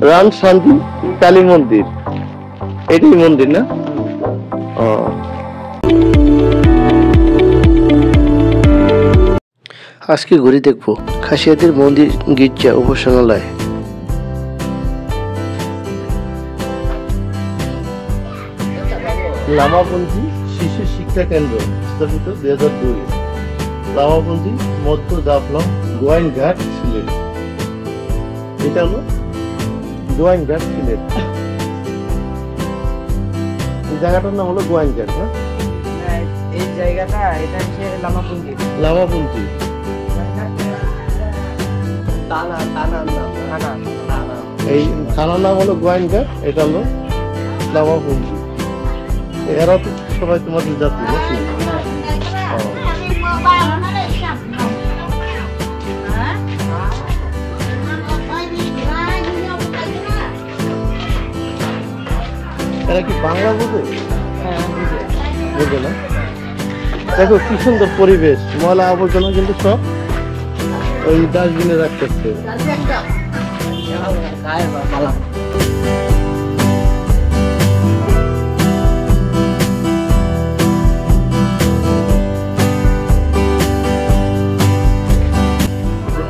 রাম শান্তি কালী মন্দির, এটাই মন্দির না? আজকে ঘুরে দেখবো খাসিয়াদের মন্দির, গির্জা, উপাসনালয়। লামাপন্থী শিশু শিক্ষা কেন্দ্র স্থাপিত 2002। লামাপন্থী মধ্য জাফলং গোয়াইনঘাট সিলেট। এটা হলো গোয়াইনঘাট সিলেট। এই জায়গাটার নাম হলো গোয়াইনঘাট না? এই জায়গাটা এটা হচ্ছে লামাপন্থী। লামাপন্থী এই থানার নাম হলো গোয়াইনঘাট, এটা হলো লামাপন্থী। এরা তো সবাই তোমাদের জাতি নাকি? এরা কি বাংলা বোঝে? বোঝে না? দেখো কি সুন্দর পরিবেশ, ময়লা আবর্জনা কিন্তু সব ওই ডাস্টবিনে রাখতেছে।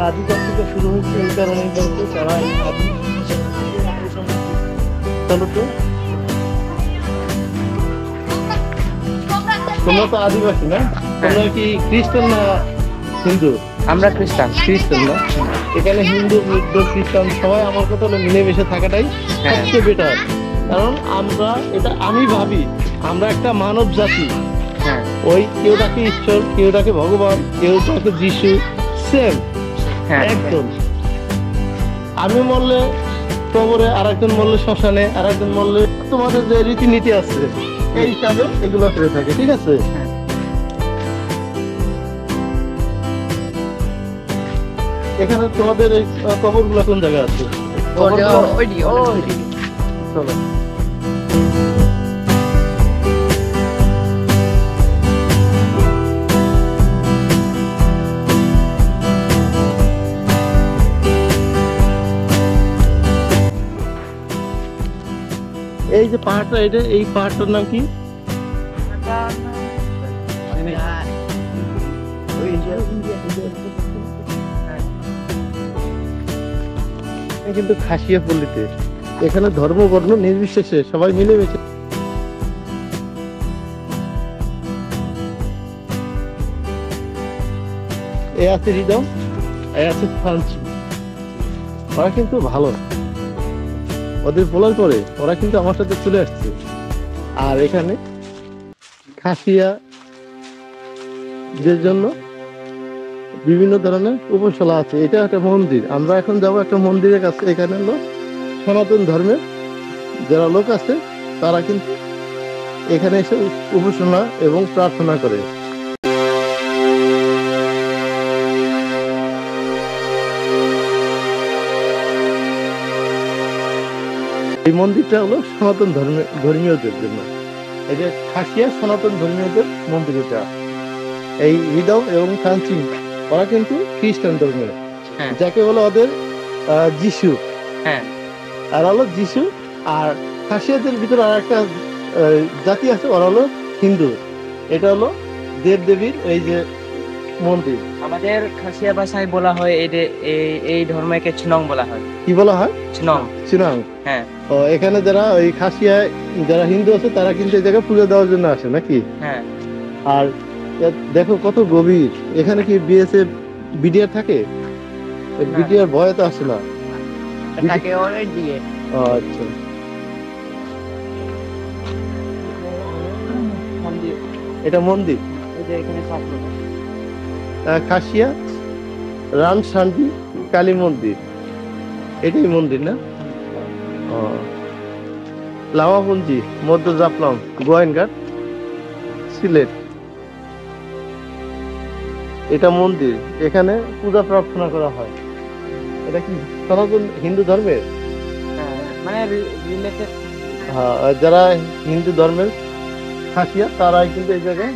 আদি জাতিটা শুরু হয়েছে এই কারণে, কিন্তু তারা এই আদি চলো তো, তোমরা তো আদিবাসী না? তোমরা কি খ্রিস্টান না হিন্দু? আমরা খ্রিস্টান। খ্রিস্টান না? এখানে হিন্দু, বৌদ্ধ, খ্রিস্টান সবাই আমার কথা হলো মিলেমিশে থাকাটাই সবচেয়ে বেটার। কারণ আমরা এটা, আমি ভাবি আমরা একটা মানব জাতি। ওই কেউ ডাকে ঈশ্বর, কেউ ডাকে ভগবান, কেউ ডাকে যিশু, সেম একদম। আমি মরলে কবরে, আর একজন মরলে শ্মশানে, আর একজন মরলে তোমাদের যে রীতিনীতি আছে এই হিসাবে এগুলো করে থাকে, ঠিক আছে? এখানে তোমাদের এই কবর গুলা কোন জায়গায় আছে? চলো এই যে পাহাড়টা, এটা এই পাহাড়টার নাম কি? কিন্তু খাসিয়া পল্লীতে এখানে ধর্ম বর্ণ নির্বিশেষে সবাই মিলেমিশে। এ আছে হৃদয়, এ আছে ফাঞ্চি। ওরা কিন্তু ভালো, ওদের বলার পরে ওরা কিন্তু আমার সাথে চলে আসছে। আর এখানে খাসিয়াদের জন্য বিভিন্ন ধরনের উপাসনা আছে। এটা একটা মন্দির, আমরা এখন যাব একটা মন্দিরের কাছে। এখানে হলো সনাতন ধর্মের যারা লোক আছে তারা কিন্তু এখানে এসে উপাসনা এবং প্রার্থনা করে। এই মন্দিরটা হলো সনাতন ধর্মীয়দের জন্য। এই যে খাসিয়া সনাতন ধর্মীয়দের মন্দির এটা। এই হৃদয় এবং ফাঞ্চি ওরা কিন্তু খ্রিস্টান ধর্মের, যাকে বলে ওদের যিশু। আর হলো যিশু। আর খাসিয়াদের ভিতরে আর একটা জাতি আছে, ওরা হলো হিন্দু। এটা হলো দেব দেবীর এই যে মন্দির। আমাদের খাসিয়া ভাষায় বলা হয় এই ধর্মকে চিনং বলা হয়। কি বলা হয়? চিনং। চিনং। হ্যাঁ। ও এখানে যারা ওই খাসিয়ায় যারা হিন্দু আছে তারা কিন্তু এই জায়গায় পূজা দেওয়ার জন্য আসে নাকি? হ্যাঁ। আর দেখো কত গভীর। এখানে কি বিএসএফ বিডিআর থাকে? বিডিআর ভয় তো আসে না। থাকে অনেক দিকে। আচ্ছা। এটা মন্দির। এই যে এখানে খাসিয়া রাম শান্তি কালী মন্দির, এটাই মন্দির না? লামাপন্থী মধ্য জাফলং গোয়াইনঘাট সিলেট। এটা মন্দির, এখানে পূজা প্রার্থনা করা হয়। এটা কি সনাতন হিন্দু ধর্মের? মানে রিলেটেড। হ্যাঁ, যারা হিন্দু ধর্মের খাসিয়া তারাই কিন্তু এই জায়গায়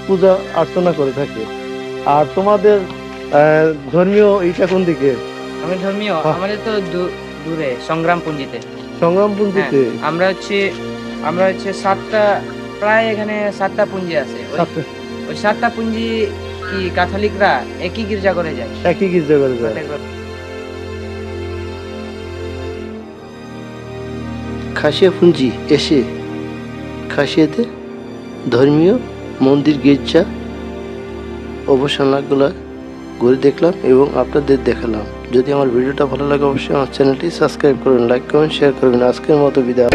পূজা অর্চনা করে থাকে। আর তোমাদের ধর্মীয় এইটা কোন দিকে? আমাদের ধর্মীয় আমাদের তো দূরে সংগ্রামপুঞ্জিতে। সংগ্রামপুঞ্জিতে? হ্যাঁ, আমরা হচ্ছে 7টা, প্রায় এখানে 7টা পুঞ্জি আছে। ওই 7টা পুঞ্জি কি ক্যাথলিকরা একই গির্জা করে যায়। একই গির্জা করে যায়। প্রত্যেকবার। খাসিয়াপুঞ্জি এসে খাসিয়াতে ধর্মীয় মন্দির, গির্জা, অবসরগুলো ঘুরে দেখলাম এবং আপনাদের দেখালাম। যদি আমার ভিডিওটা ভালো লাগে অবশ্যই আমার চ্যানেলটি সাবস্ক্রাইব করবেন, লাইক করবেন, শেয়ার করবেন। আজকের মতো বিদায়।